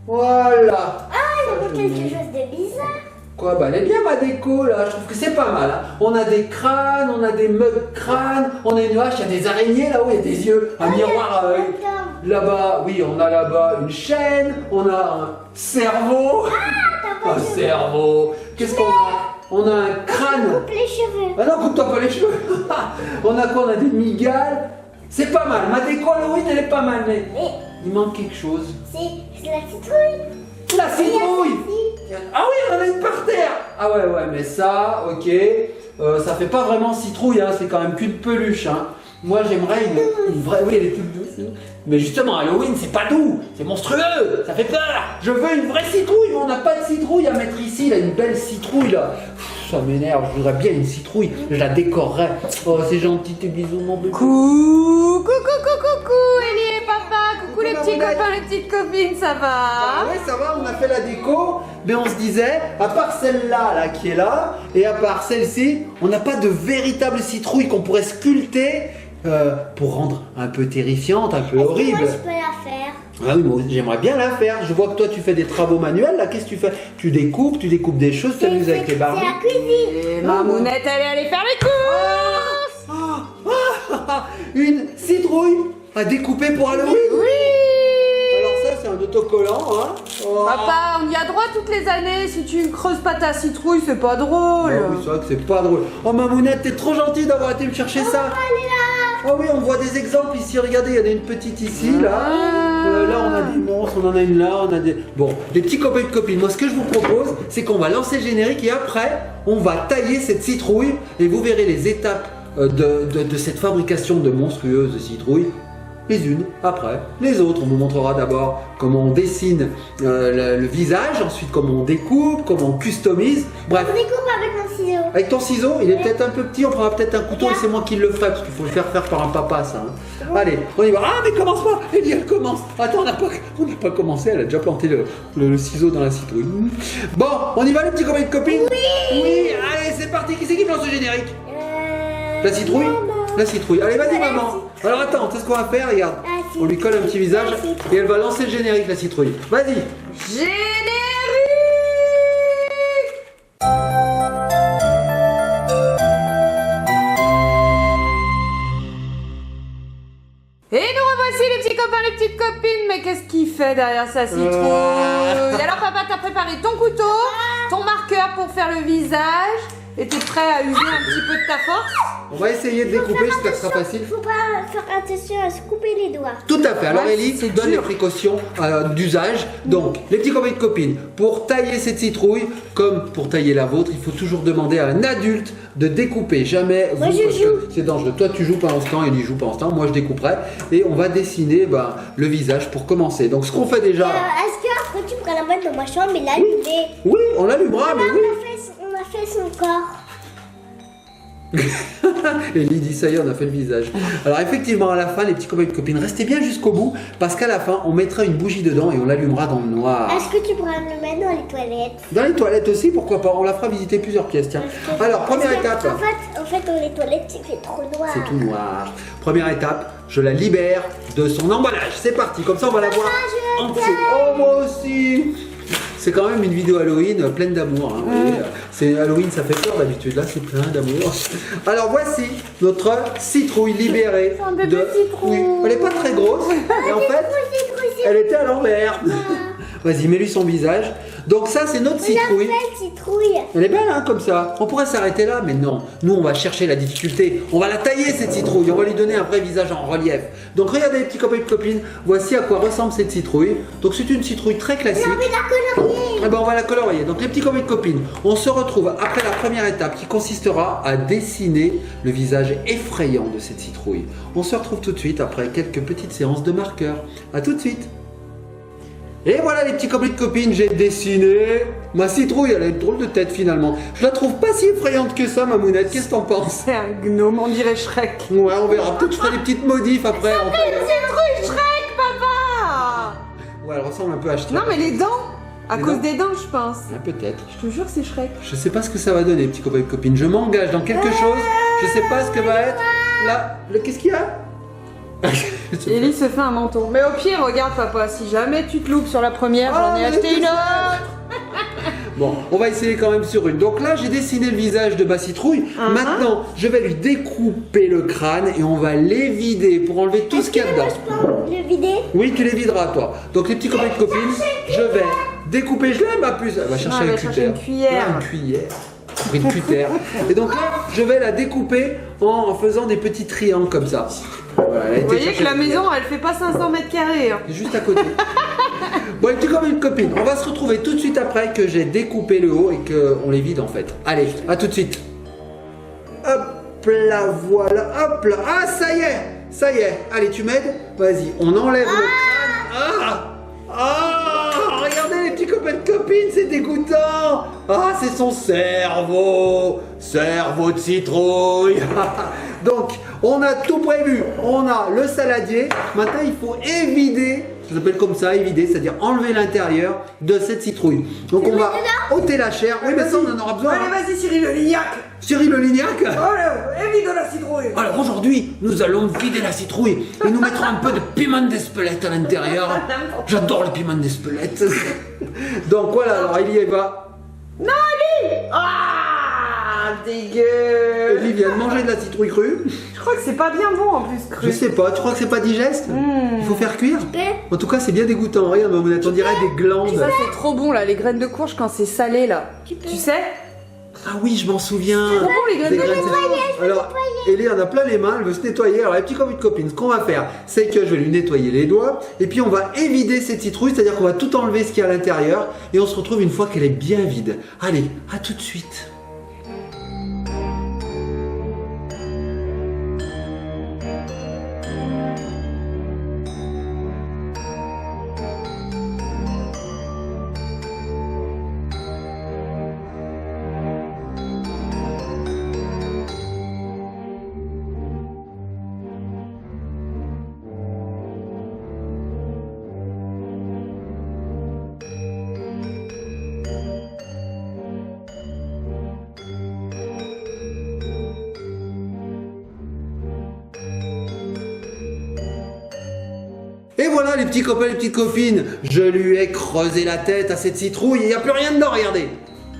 Voilà. Ah, il y a quelque chose de bizarre. Quoi, bah elle est bien ma déco là, je trouve que c'est pas mal. Hein. On a des crânes, on a des mugs crânes, on a une hache, il y a des araignées là-haut, il y a des yeux, un miroir là-bas, oui, on a là-bas une chaîne, on a un cerveau. Un cerveau. Qu'est-ce qu'on a? On a un crâne. Coupe les cheveux. Ah non, coupe-toi pas les cheveux. On a quoi? On a des migales. C'est pas mal, ma déco Halloween elle est pas mal, mais il manque quelque chose. C'est la citrouille. La citrouille. Ah oui, on en a une par terre. Ah ouais, mais ça, ok. Ça fait pas vraiment citrouille, hein, c'est quand même qu'une peluche. Hein. Moi j'aimerais une vraie... Oui, elle est toute douce. Mais justement, Halloween, c'est pas doux, c'est monstrueux, ça fait peur. Je veux une vraie citrouille, mais on n'a pas de citrouille à mettre ici, là, une belle citrouille, là. Ça m'énerve, je voudrais bien une citrouille, je la décorerais. Oh, c'est gentil, tes bisous, mon bébé. Coucou, Ellie et papa, coucou les petits copains, les petites copines, ça va? Ah ouais, ça va, on a fait la déco, mais on se disait, à part celle-là, là, qui est là, et à part celle-ci, on n'a pas de véritable citrouille qu'on pourrait sculpter pour rendre un peu terrifiante, un peu horrible. Moi, je peux la faire. Ah oui, moi j'aimerais bien la faire. Je vois que toi tu fais des travaux manuels, là, qu'est-ce que tu fais? Tu découpes des choses, tu t'amuses avec les Barbies. C'est la cuisine. Et Mamounette, elle est allée faire les courses. Une citrouille à découper pour Halloween. Oui. Alors ça c'est un autocollant, hein. Oh. Papa, on y a droit toutes les années. Si tu ne creuses pas ta citrouille, c'est pas drôle. Ah oui, c'est vrai que c'est pas drôle. Oh Mamounette, t'es trop gentille d'avoir été me chercher ça. Elle est là. Oh oui, on voit des exemples ici, regardez, il y en a une petite ici, là. Là, on a des monstres, on en a une là, on a des... Bon, des petits copains de copines. Moi, ce que je vous propose, c'est qu'on va lancer le générique et après, on va tailler cette citrouille et vous verrez les étapes de cette fabrication de monstrueuses citrouilles. Les unes, après les autres. On vous montrera d'abord comment on dessine le visage, ensuite comment on découpe, comment on customise. Bref. On découpe avec mon ciseau. Avec ton ciseau, il est peut-être un peu petit, on prendra peut-être un couteau et c'est moi qui le ferai parce qu'il faut le faire par un papa ça. Hein. Allez, on y va. Ah mais commence pas, Ellie elle commence. Attends, on n'a pas commencé, elle a déjà planté le ciseau dans la citrouille. Bon, on y va les petits copains de copines? Oui, allez c'est parti, qui c'est qui lance le générique? La citrouille? Maman. La citrouille. Allez vas-y maman. Alors attends, tu sais ce qu'on va faire, regarde. On lui colle un petit visage et elle va lancer le générique la citrouille. Vas-y. Générique. Et nous revoici les petits copains, les petites copines. Mais qu'est-ce qu'il fait derrière sa citrouille? Alors papa, t'as préparé ton couteau, ton marqueur pour faire le visage. Et t'es prêt à user un petit peu de ta force? On va essayer de découper, j'espère que ce sera facile. Faut pas faire attention à se couper les doigts. Tout à fait. Alors Ouais, Ellie c'est donne dur. les précautions d'usage. Donc, les petits copains de copines, pour tailler cette citrouille, comme pour tailler la vôtre, il faut toujours demander à un adulte de découper. Jamais vous, Moi, je parce joue. que c'est dangereux. Toi, tu joues pendant ce temps, Ellie joue pendant ce temps. Moi, je découperai. Et on va dessiner le visage pour commencer. Donc, ce qu'on fait déjà... Est-ce qu'après tu pourras la mettre dans ma chambre et l'allumer? Oui, on l'allumera, mais oui. On a fait son corps. Ellie dit ça y est, on a fait le visage. Alors effectivement à la fin les petits copains et copines, restez bien jusqu'au bout parce qu'à la fin on mettra une bougie dedans et on l'allumera dans le noir. Est-ce que tu pourras me le mettre dans les toilettes? Dans les toilettes aussi, pourquoi pas, on la fera visiter plusieurs pièces, tiens. Alors première étape, En fait dans les toilettes il fait trop noir. c'est tout noir. Première étape, je la libère de son emballage. C'est parti, comme ça on va la voir je entière. Oh moi aussi. C'est quand même une vidéo Halloween pleine d'amour. Hein, vous voyez. C'est Halloween, ça fait peur d'habitude. Là, c'est plein d'amour. Alors voici notre citrouille libérée. C'est un bébé citrouille. Oui, elle n'est pas très grosse. Et en fait, elle était à l'envers. Vas-y, mets-lui son visage. Donc ça, c'est notre citrouille. Citrouille. Elle est belle, hein, comme ça. On pourrait s'arrêter là, mais non. Nous, on va chercher la difficulté. On va la tailler, cette citrouille. On va lui donner un vrai visage en relief. Donc, regardez, les petits copains et copines. Voici à quoi ressemble cette citrouille. Donc, c'est une citrouille très classique. On va la colorier. Eh ben, on va la colorier. Donc, les petits copains et copines, on se retrouve après la première étape qui consistera à dessiner le visage effrayant de cette citrouille. On se retrouve tout de suite après quelques petites séances de marqueurs. À tout de suite. Et voilà les petits copains et copines, j'ai dessiné ma citrouille, elle a une drôle de tête finalement. Je la trouve pas si effrayante que ça, Mamounette, qu'est-ce que t'en penses? C'est un gnome, on dirait Shrek. Ouais, on verra, peut-être que je ferai des petites modifs après. C'est citrouille Shrek, papa. Ouais, elle ressemble un peu à Shrek. Non mais les dents. À Les cause dents. des dents, je pense. Ah, peut-être. Je te jure, c'est Shrek. Je sais pas ce que ça va donner, petits copains et copines. Je m'engage dans quelque chose, je sais pas ce que va être. Là, qu'est-ce qu'il y a? Ellie se fait un menton. Mais au pire, regarde papa, si jamais tu te loupes sur la première, j'en ai acheté une autre. Bon, on va essayer quand même sur une. Donc là, j'ai dessiné le visage de ma citrouille. Maintenant, je vais lui découper le crâne et on va les vider pour enlever tout ce qu'il y a dedans. Je peux le vider? Oui, tu les videras, toi. Donc les petits copains et copines, je vais découper. Je l'aime, ma puce. Elle va chercher elle un va chercher cutter. une cuillère. Là, une cuillère. Une cutter. Et donc là, je vais la découper en faisant des petits triangles comme ça. Voilà, elle a été Vous voyez chercher que la cuillère. maison, elle fait pas 500 mètres carrés. Hein. Juste à côté. Bon, les petits copains et copines, on va se retrouver tout de suite après que j'ai découpé le haut et qu'on les vide en fait. Allez, à tout de suite. Hop là, voilà, hop là. Ah, ça y est, ça y est. Allez, tu m'aides? Vas-y, on enlève le crâne. Regardez les petits copains de copines, c'est dégoûtant. Ah, c'est son cerveau. Cerveau de citrouille. Donc, on a tout prévu. On a le saladier. Maintenant, il faut évider. Ça s'appelle comme ça, évider, c'est-à-dire enlever l'intérieur de cette citrouille. Donc on va ôter la chair. Oui, mais ça, on en aura besoin. Allez, vas-y, Cyril le Lignac. Cyril le Lignac. Allez, évite la citrouille. Alors aujourd'hui, nous allons vider la citrouille et nous mettrons un peu de piment d'Espelette à l'intérieur. J'adore le piment d'Espelette. Donc voilà, alors Ellie, elle va. Non, Ellie. Ah, dégueu. Ellie vient de manger de la citrouille crue. Je crois que c'est pas bien bon en plus cru. Je sais pas, tu crois que c'est pas digeste? Il faut faire cuire. En tout cas, c'est bien dégoûtant. Regarde, on dirait des glandes. Ça c'est trop bon là, les graines de courge quand c'est salé là. Tu sais? Ah oui, je m'en souviens. C'est trop bon les graines de courge. Alors, Ellie en a plein les mains, elle veut se nettoyer. Alors, les petits copines, ce qu'on va faire, c'est que je vais lui nettoyer les doigts. Et puis, on va évider cette citrouille, c'est-à-dire qu'on va tout enlever ce qu'il y a à l'intérieur. Et on se retrouve une fois qu'elle est bien vide. Allez, à tout de suite. Et voilà les petits copains, les petites copines, je lui ai creusé la tête à cette citrouille et il n'y a plus rien dedans, regardez.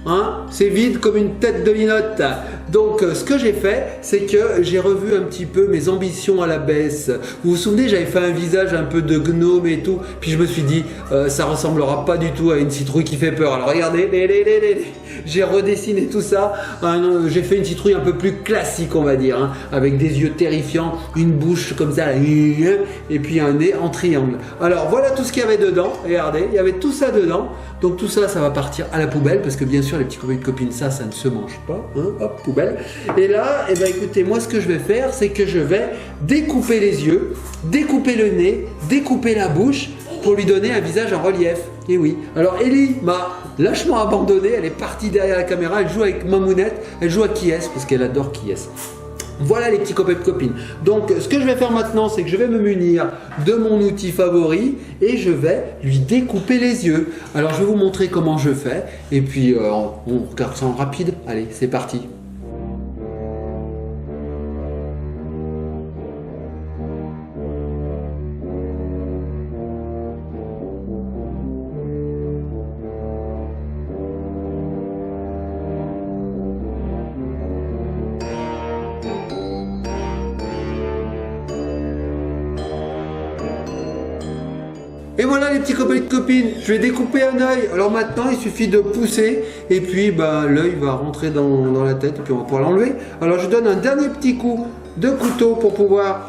Hein, c'est vide comme une tête de linotte. Donc ce que j'ai fait, c'est que j'ai revu un petit peu mes ambitions à la baisse. Vous vous souvenez, j'avais fait un visage un peu de gnome et tout. Puis je me suis dit, ça ressemblera pas du tout à une citrouille qui fait peur. Alors regardez, j'ai redessiné tout ça. J'ai fait une citrouille un peu plus classique, on va dire, hein, avec des yeux terrifiants, une bouche comme ça, et puis un nez en triangle. Alors voilà tout ce qu'il y avait dedans. Regardez, il y avait tout ça dedans. Donc tout ça, ça va partir à la poubelle parce que bien sûr, les petits copains et copines, ça ne se mange pas. Hein, hop, poubelle. Et là, eh ben, écoutez, moi ce que je vais faire, c'est que je vais découper les yeux, découper le nez, découper la bouche pour lui donner un visage en relief. Et oui. Alors Ellie m'a lâchement abandonné, elle est partie derrière la caméra, elle joue avec Mamounette, elle joue à Qui est parce qu'elle adore Qui est. Voilà les petits copains et copines. Donc ce que je vais faire maintenant, c'est que je vais me munir de mon outil favori et je vais lui découper les yeux. Alors je vais vous montrer comment je fais et puis on regarde ça en rapide. Allez, c'est parti. Et voilà les petits copains et copines, je vais découper un œil. Alors maintenant il suffit de pousser et puis l'œil va rentrer dans la tête et puis on va pouvoir l'enlever. Alors je donne un dernier petit coup de couteau pour pouvoir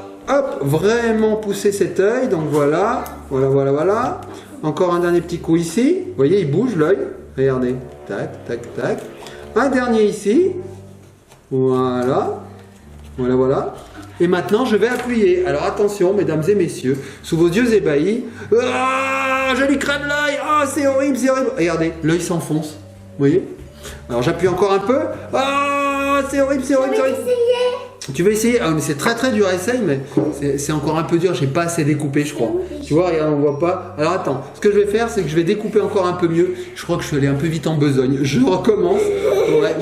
vraiment pousser cet œil. Donc voilà. Encore un dernier petit coup ici. Vous voyez il bouge l'œil. Regardez. Tac, tac, tac. Un dernier ici. Voilà. Et maintenant, je vais appuyer. Alors attention, mesdames et messieurs, sous vos yeux ébahis. Ah, je lui crève l'œil. Ah, c'est horrible, c'est horrible. Regardez, l'œil s'enfonce. Vous voyez? Alors j'appuie encore un peu. Ah, c'est horrible, c'est horrible, c'est horrible. Tu veux essayer? Ah, mais c'est très très dur, essaye, mais c'est encore un peu dur. J'ai pas assez découpé, je crois. Tu vois, regarde, on voit pas. Alors attends, ce que je vais faire, c'est que je vais découper encore un peu mieux. Je crois que je suis allé un peu vite en besogne. Je recommence. Ouais,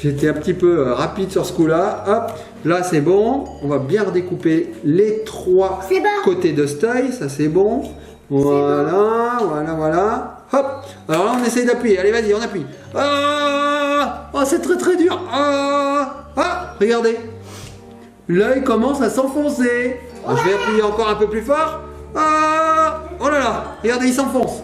J'étais un petit peu rapide sur ce coup-là. Hop, là c'est bon. On va bien redécouper les 3 C'est bon. côtés de Stoy. Ça c'est bon. Voilà, voilà, voilà. Hop. Alors là on essaye d'appuyer. Allez, vas-y, on appuie. Ah, oh, c'est très très dur. Ah, regardez. L'œil commence à s'enfoncer. Alors, je vais appuyer encore un peu plus fort. Ah, oh là là, regardez, il s'enfonce.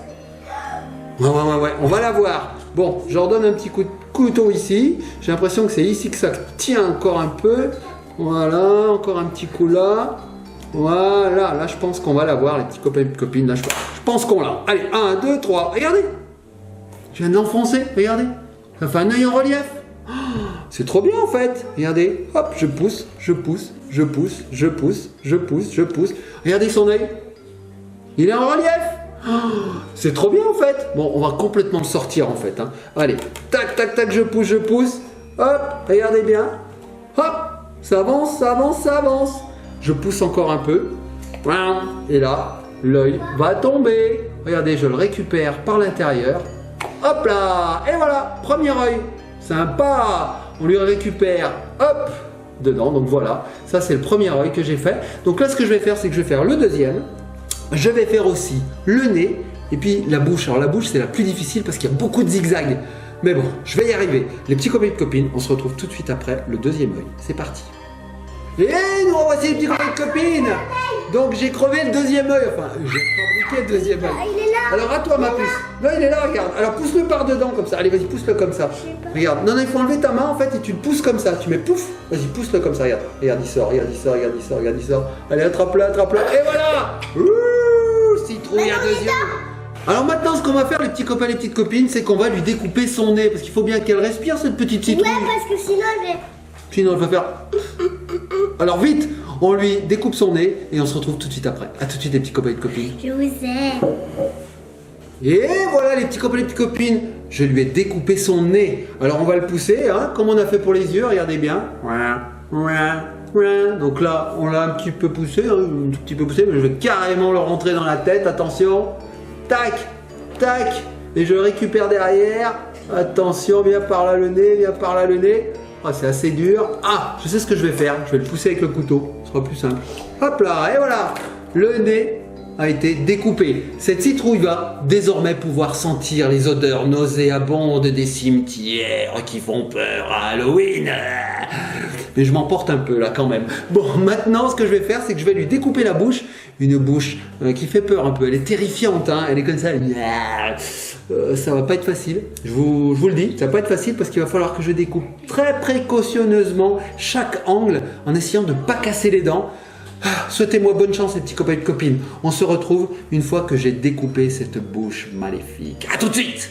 Ouais, on va la voir. Bon, je leur donne un petit coup de couteau ici. J'ai l'impression que c'est ici que ça tient encore un peu. Voilà, encore un petit coup là. Voilà, là je pense qu'on va la voir, les petits copains et copines. Là, je pense qu'on l'a. Allez, 1, 2, 3, regardez. Je viens de l'enfoncer, regardez. Ça fait un œil en relief. Oh, c'est trop bien en fait. Regardez, hop, je pousse, je pousse, je pousse, je pousse, je pousse, je pousse. Regardez son œil. Il est en relief. Oh, c'est trop bien en fait. Bon, on va complètement le sortir en fait. Hein. Allez, tac, tac, tac, je pousse, je pousse. Hop, regardez bien. Hop, ça avance, ça avance, ça avance. Je pousse encore un peu. Et là, l'œil va tomber. Regardez, je le récupère par l'intérieur. Hop là. Et voilà, premier œil. Sympa. On lui récupère, hop, dedans. Donc voilà, ça c'est le premier œil que j'ai fait. Donc là, ce que je vais faire, c'est que je vais faire le deuxième. Je vais faire aussi le nez et puis la bouche. Alors la bouche, c'est la plus difficile parce qu'il y a beaucoup de zigzags. Mais bon, je vais y arriver. Les petits copains et copines, on se retrouve tout de suite après le deuxième œil. C'est parti. Et nous revoici les petits copains et copines. Donc j'ai crevé le deuxième œil. Enfin, j'ai fabriqué le deuxième œil. Il est là. Alors à toi ma puce. Là il est là, regarde. Alors pousse-le par dedans comme ça. Allez, vas-y, pousse-le comme ça. Regarde. Non, il faut enlever ta main en fait et tu le pousses comme ça. Tu mets pouf. Vas-y, pousse-le comme ça. Regarde. Regarde, il sort. Regarde, il sort. Regarde, il sort. Regarde, il sort. Allez, attrape-le, attrape-le. Et voilà. Ouh, citrouille à deuxième. Alors maintenant, ce qu'on va faire, les petits copains, les petites copines, c'est qu'on va lui découper son nez parce qu'il faut bien qu'elle respire cette petite citrouille. Ouais, parce que sinon, Sinon, elle va faire. Alors vite, on lui découpe son nez et on se retrouve tout de suite après. A tout de suite les petits copains et copines. je vous aime. Et voilà les petits copains et les petites copines. Je lui ai découpé son nez. Alors on va le pousser, hein, comme on a fait pour les yeux, regardez bien. Donc là, on l'a un petit peu poussé, hein, un tout petit peu poussé, mais je vais carrément le rentrer dans la tête. Attention. Tac, tac. Et je le récupère derrière. Attention, viens par là le nez, viens par là le nez. Oh, c'est assez dur. Ah, je sais ce que je vais faire. Je vais le pousser avec le couteau. Ce sera plus simple. Hop là, et voilà. Le nez a été découpé. Cette citrouille va désormais pouvoir sentir les odeurs nauséabondes des cimetières qui font peur à Halloween. Mais je m'emporte un peu là quand même. Bon, maintenant ce que je vais faire, c'est que je vais lui découper la bouche. Une bouche qui fait peur un peu. Elle est terrifiante, hein. Elle est comme ça. Ça va pas être facile. Je vous le dis, ça va pas être facile parce qu'il va falloir que je découpe très précautionneusement chaque angle en essayant de ne pas casser les dents. Souhaitez-moi bonne chance les petits copains et copines. On se retrouve une fois que j'ai découpé cette bouche maléfique. A tout de suite.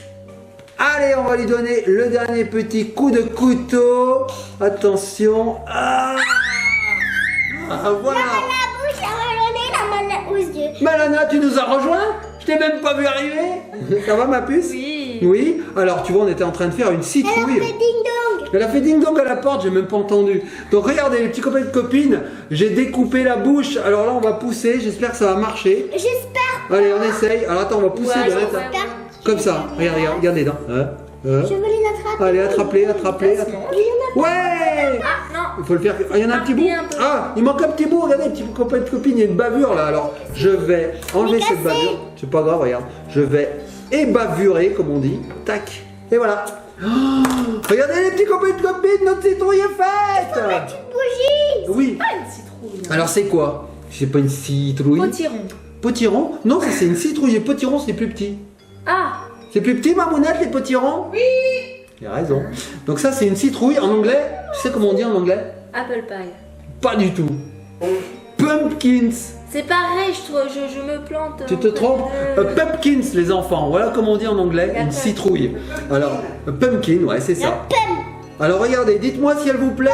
Allez, on va lui donner le dernier petit coup de couteau. Attention. Voilà. La bouche, la aux yeux. Malana, tu nous as rejoints? Je t'ai même pas vu arriver. Ça va ma puce? Oui. Oui. Alors tu vois, on était en train de faire une citrouille. Elle a fait ding-dong. Elle a fait ding-dong à la porte, j'ai même pas entendu. Donc regardez les petits copains et copines, j'ai découpé la bouche. Alors là on va pousser, j'espère que ça va marcher. J'espère. Allez, on essaye. Alors attends, on va pousser de l'intérieur. Comme ça, regarde les dents. Je veux les attraper. Allez, attrape-les. Il y en a Ouais. Ah, non. Il faut le faire. Ah, il y en a un petit bout. Un peu. Ah, il manque un petit bout. Regardez, les petits copains et copines, il y a une bavure là. Alors, je vais enlever cette bavure. C'est pas grave, regarde. Je vais ébavurer, comme on dit. Tac. Et voilà. Oh, regardez les petits copains et copines, notre citrouille est faite. une bougie. Oui. Pas une citrouille. Alors, c'est quoi? C'est pas une citrouille. Potiron. Potiron? Non, ça c'est une citrouille. Et potiron, c'est plus petit. Ah. C'est plus petit, Marmounette, les potirons? Oui. Il a raison. Donc ça, c'est une citrouille. En anglais, tu sais comment on dit en anglais? Apple pie. Pas du tout. Pumpkins. C'est pareil, je me plante. Tu te trompes? Pumpkins, les enfants. Voilà comment on dit en anglais, une citrouille. Alors, pumpkin, ouais, c'est ça. Alors regardez, dites-moi si elle vous plaît.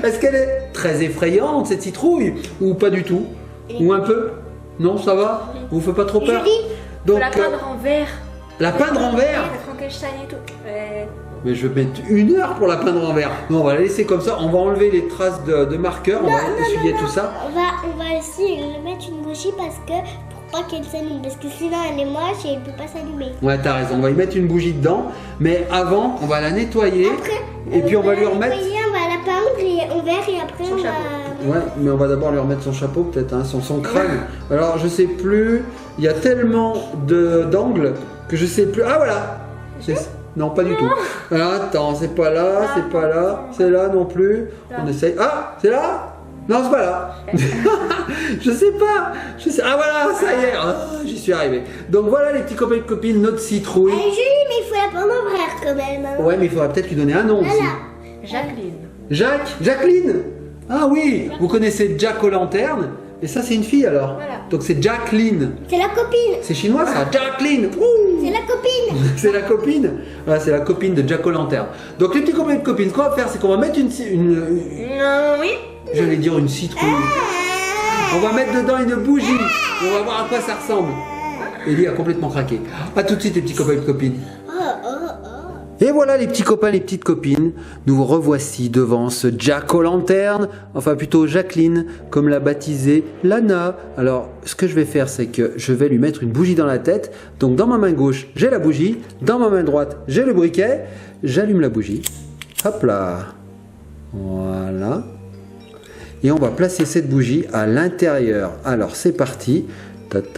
Est-ce qu'elle est très effrayante, cette citrouille? Ou pas du tout? Ou un peu? Non, ça va? Vous fait pas trop peur? Faut la peindre en vert. La peindre en vert? La Frankenstein et tout. Mais je vais mettre 1 heure pour la peindre en vert. Non, on va la laisser comme ça. On va enlever les traces de marqueur. On va essuyer tout ça. On va aussi lui mettre une bougie parce que pour pas qu'elle s'allume parce que sinon elle est moche et elle peut pas s'allumer. Ouais, t'as raison, on va y mettre une bougie dedans, mais avant, on va la nettoyer, Après, et puis on va lui remettre... On va la peindre et on verre et après on va... Ouais, mais on va d'abord lui remettre son chapeau, peut-être, hein, son crâne. Alors, je sais plus, il y a tellement d'angles que je sais plus... Ah, voilà. Non, pas du tout. Alors, attends, c'est pas là, c'est pas là, c'est là non plus. On essaye... Ah, c'est là? Non, c'est pas là. Je sais pas. Ah voilà, ça y est. Ah, j'y suis arrivé. Donc voilà les petits copains et copines, notre citrouille. Elle est jolie, mais il faut la prendre en frère quand même. Hein. Ouais, mais il faudra peut-être lui donner un nom aussi. Voilà. Jacqueline. Jacqueline. Ah oui, vous connaissez Jack aux lanternes. Et ça, c'est une fille alors. Voilà. Donc c'est Jacqueline. C'est la copine. C'est chinois ça, Jacqueline. Ouh. C'est la copine. C'est la copine. Voilà, c'est la copine de Jack aux lanternes. Donc les petits copains et copines, ce qu'on va faire, c'est qu'on va mettre Oui. J'allais dire une citrouille. On va mettre dedans une bougie. Et on va voir à quoi ça ressemble. Ellie a complètement craqué. A tout de suite les petits copains et copines. Et voilà les petits copains, les petites copines, nous vous revoici devant ce Jack aux lanternes, enfin plutôt Jacqueline, comme l'a baptisé Lana. Alors ce que je vais faire, c'est que je vais lui mettre une bougie dans la tête. Donc dans ma main gauche, j'ai la bougie, dans ma main droite, j'ai le briquet. J'allume la bougie, hop là, voilà. Et on va placer cette bougie à l'intérieur. Alors c'est parti. Hop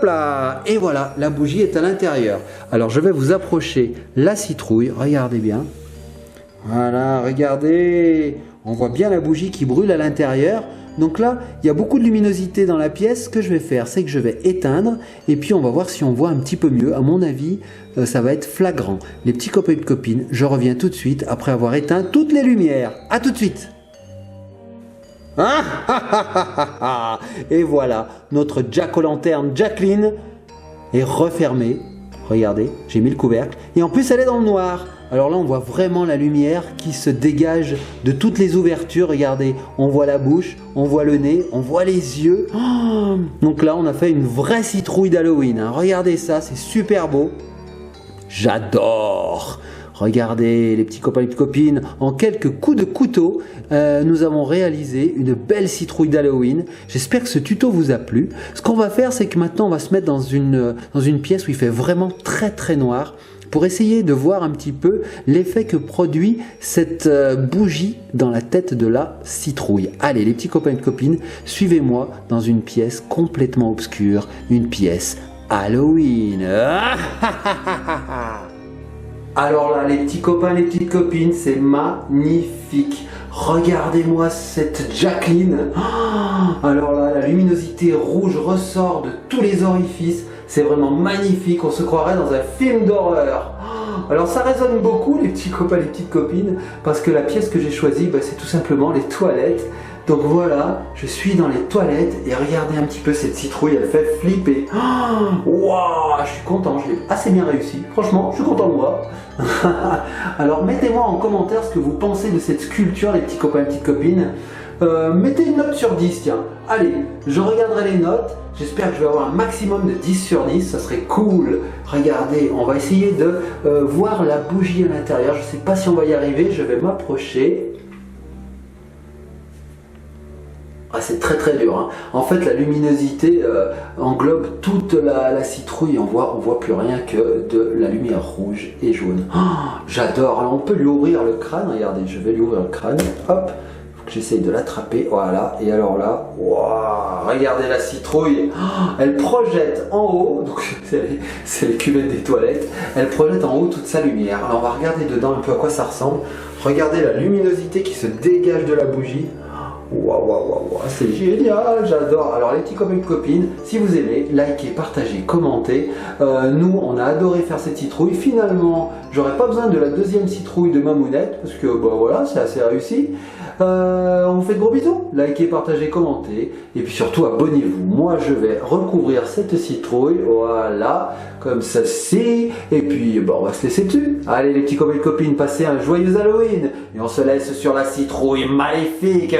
là. Et voilà, la bougie est à l'intérieur. Alors je vais vous approcher la citrouille. Regardez bien. Voilà, regardez. On voit bien la bougie qui brûle à l'intérieur. Donc là, il y a beaucoup de luminosité dans la pièce. Ce que je vais faire, c'est que je vais éteindre. Et puis on va voir si on voit un petit peu mieux. À mon avis, ça va être flagrant. Les petits copains et copines, je reviens tout de suite après avoir éteint toutes les lumières. À tout de suite. Et voilà, notre Jack aux lanternes, Jacqueline, est refermée. Regardez, j'ai mis le couvercle. Et en plus, elle est dans le noir. Alors là, on voit vraiment la lumière qui se dégage de toutes les ouvertures. Regardez, on voit la bouche, on voit le nez, on voit les yeux. Oh, donc là, on a fait une vraie citrouille d'Halloween. Hein. Regardez ça, c'est super beau. J'adore. Regardez les petits copains et les petites copines, en quelques coups de couteau, nous avons réalisé une belle citrouille d'Halloween. J'espère que ce tuto vous a plu. Ce qu'on va faire, c'est que maintenant on va se mettre dans une pièce où il fait vraiment très très noir pour essayer de voir un petit peu l'effet que produit cette bougie dans la tête de la citrouille. Allez les petits copains et copines, suivez-moi dans une pièce complètement obscure, une pièce Halloween. Alors là, les petits copains, les petites copines, c'est magnifique. Regardez-moi cette Jacqueline. Alors là, la luminosité rouge ressort de tous les orifices. C'est vraiment magnifique. On se croirait dans un film d'horreur. Alors ça résonne beaucoup, les petits copains, les petites copines, parce que la pièce que j'ai choisie, c'est tout simplement les toilettes. Donc voilà, je suis dans les toilettes et regardez un petit peu cette citrouille, elle fait flipper. Waouh, je suis content, je l'ai assez bien réussi. Franchement, je suis content de moi. Alors mettez-moi en commentaire ce que vous pensez de cette sculpture, les petits copains et petites copines. Mettez une note sur 10, tiens. Allez, je regarderai les notes. J'espère que je vais avoir un maximum de 10 sur 10, ça serait cool. Regardez, on va essayer de voir la bougie à l'intérieur. Je ne sais pas si on va y arriver, je vais m'approcher. Ah, c'est très très dur. Hein. En fait, la luminosité englobe toute la citrouille. On voit plus rien que de la lumière rouge et jaune. Oh, j'adore. Alors, on peut lui ouvrir le crâne. Regardez, je vais lui ouvrir le crâne. Hop, faut que j'essaye de l'attraper. Voilà. Et alors là, wow, regardez la citrouille. Oh, elle projette en haut. Donc, c'est les cuvettes des toilettes. Elle projette en haut toute sa lumière. Alors, on va regarder dedans un peu à quoi ça ressemble. Regardez la luminosité qui se dégage de la bougie. Waouh, c'est génial, j'adore. Alors les petits copains et copines, si vous aimez, likez, partagez, commentez. Nous, on a adoré faire cette citrouille. Finalement, j'aurais pas besoin de la deuxième citrouille de Mamounette parce que voilà, c'est assez réussi. On vous fait de gros bisous. Likez, partagez, commentez. Et puis surtout, abonnez-vous. Moi, je vais recouvrir cette citrouille. Voilà, comme ceci. Et puis, on va se laisser dessus. Allez, les petits copains et copines, passez un joyeux Halloween. Et on se laisse sur la citrouille maléfique.